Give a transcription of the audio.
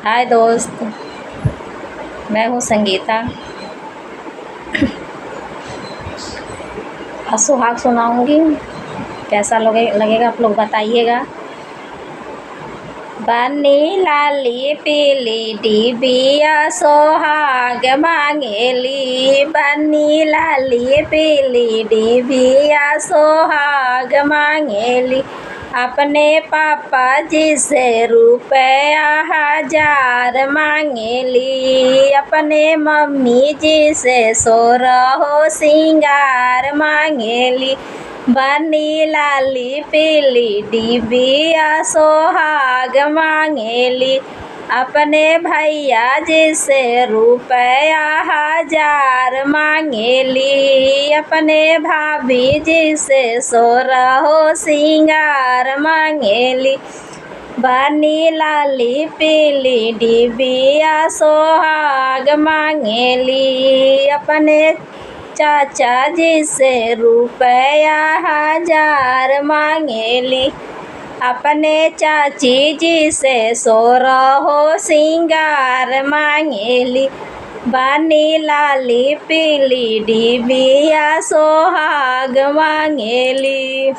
हाय दोस्त, मैं हूँ संगीता। आज सुहाग सुनाऊंगी। कैसा लगेगा आप लोग बताइएगा। बन्नी लाली पीली डिबिया सोहाग मांगेली। बन्नी लाली पीली डिबिया सोहाग मांगेली। अपने पापा जी से रुपया 1000 मांगेली। अपने मम्मी जी से 16 सिंगार मांगेली। बन्नी लाली पीली डिबिया सोहाग मांगेली। अपने भैया जी से रुपया 1000 मांगेली। अपने भाभी जी से 16 सिंगार मांगेली। बन्नी लाली पीली डिबिया सोहाग मांगेली। अपने चाचा जी से रुपया 1000 मांगेली। अपने चाची जी से 16 सिंगार मांगेली। बन्नी लाली पीली डिबिया सोहाग मांगेली।